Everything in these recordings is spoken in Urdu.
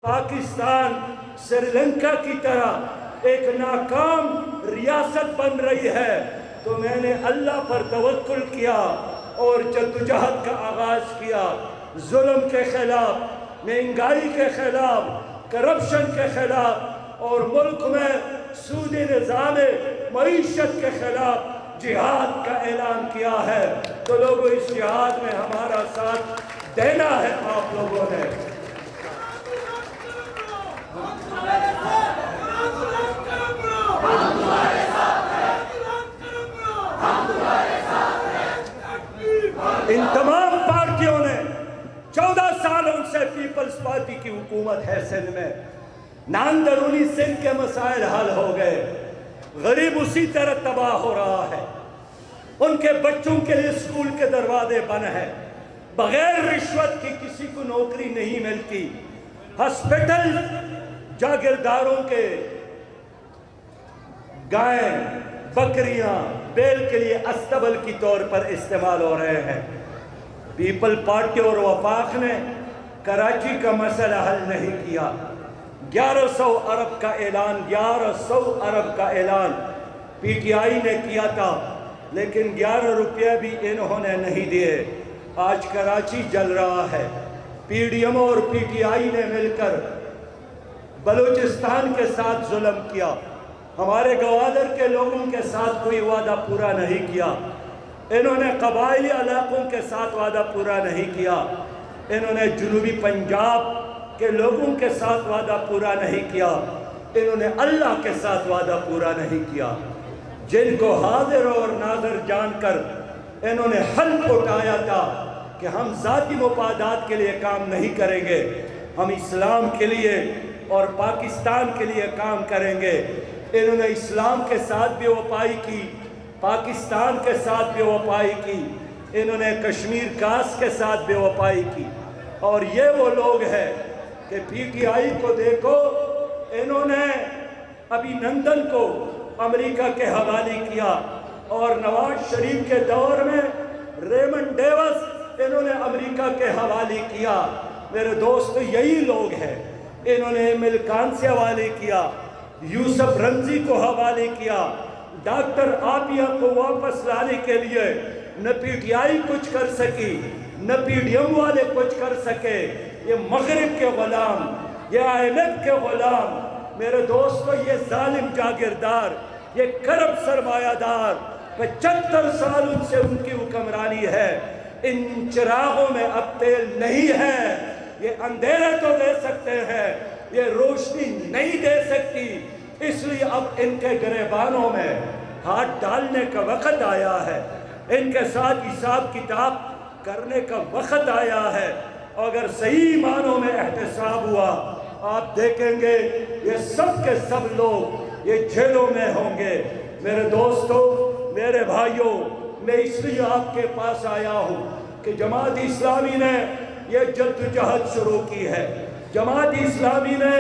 پاکستان سری لنکا کی طرح ایک ناکام ریاست بن رہی ہے تو میں نے اللہ پر توکل کیا اور جدوجہد کا آغاز کیا، ظلم کے خلاف، مہنگائی کے خلاف، کرپشن کے خلاف اور ملک میں سودی نظام معیشت کے خلاف جہاد کا اعلان کیا ہے۔ تو لوگوں اس جہاد میں ہمارا ساتھ دینا ہے آپ لوگوں نے۔ ان تمام پارٹیوں نے 14 سالوں سے پیپلز پارٹی کی حکومت ہے سندھ میں، اندرونی سندھ کے مسائل حل ہو گئے، غریب اسی طرح تباہ ہو رہا ہے، ان کے بچوں کے لیے اسکول کے دروازے بند ہیں، بغیر رشوت کی کسی کو نوکری نہیں ملتی، ہسپتال جاگیرداروں کے گائیں بکریاں بیل کے لیے استبل کی طور پر استعمال ہو رہے ہیں۔ پیپل پارٹی اور وفاق نے کراچی کا مسئلہ حل نہیں کیا۔ 1100 ارب کا اعلان 1100 ارب کا اعلان پی ٹی آئی نے کیا تھا، لیکن 11 روپیہ بھی انہوں نے نہیں دیے۔ آج کراچی جل رہا ہے۔ پی ڈی ایم اور پی ٹی آئی نے مل کر بلوچستان کے ساتھ ظلم کیا، ہمارے گوادر کے لوگوں کے ساتھ کوئی وعدہ پورا نہیں کیا، انہوں نے قبائلی علاقوں کے ساتھ وعدہ پورا نہیں کیا، انہوں نے جنوبی پنجاب کے لوگوں کے ساتھ وعدہ پورا نہیں کیا، انہوں نے اللہ کے ساتھ وعدہ پورا نہیں کیا، جن کو حاضر اور ناظر جان کر انہوں نے حلف اٹھایا تھا کہ ہم ذاتی مفادات کے لیے کام نہیں کریں گے، ہم اسلام کے لیے اور پاکستان کے لیے کام کریں گے۔ انہوں نے اسلام کے ساتھ بھی وفائی کی، پاکستان کے ساتھ بھی وفائی کی، انہوں نے کشمیر کاس کے ساتھ بھی وفائی کی، اور یہ وہ لوگ ہیں کہ پی ٹی آئی کو دیکھو، انہوں نے ابھی نندن کو امریکہ کے حوالے کیا، اور نواز شریف کے دور میں ریمنڈ ڈیوس انہوں نے امریکہ کے حوالے کیا۔ میرے دوستو یہی لوگ ہیں، انہوں نے ملکان سے حوالے کیا، یوسف رمزی کو حوالے کیا، ڈاکٹر عافیہ کو واپس لانے کے لیے نہ پی ٹی آئی کچھ کر سکی، نہ پی ڈی ایم والے کچھ کر سکے۔ یہ مغرب کے غلام، یہ آئی ایم ایف کے غلام، میرے دوستو یہ ظالم جاگیردار، یہ کرپٹ سرمایہ دار 75 سال ان سے ان کی حکمرانی ہے۔ ان چراغوں میں اب تیل نہیں ہے، یہ اندھیرے تو دے سکتے ہیں، یہ روشنی نہیں دے سکتی، اس لیے اب ان کے گریبانوں میں ہاتھ ڈالنے کا وقت آیا ہے، ان کے ساتھ حساب کتاب کرنے کا وقت آیا ہے۔ اگر صحیح معنوں میں احتساب ہوا، آپ دیکھیں گے یہ سب کے سب لوگ یہ جیلوں میں ہوں گے۔ میرے دوستو، میرے بھائیوں، میں اس لیے آپ کے پاس آیا ہوں کہ جماعت اسلامی نے یہ جدوجہد شروع کی ہے۔ جماعت اسلامی نے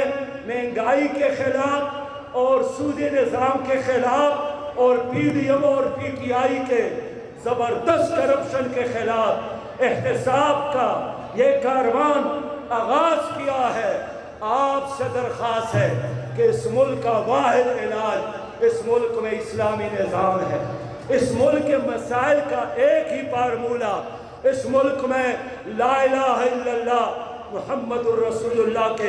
مہنگائی کے خلاف اور سودی نظام کے خلاف اور پی ڈی ایم اور پی ٹی آئی کے زبردست کرپشن کے خلاف احتساب کا یہ کاروان آغاز کیا ہے۔ آپ سے درخواست ہے کہ اس ملک کا واحد علاج اس ملک میں اسلامی نظام ہے، اس ملک کے مسائل کا ایک ہی فارمولہ، اس ملک میں لا الہ الا اللہ محمد الرسول اللہ کے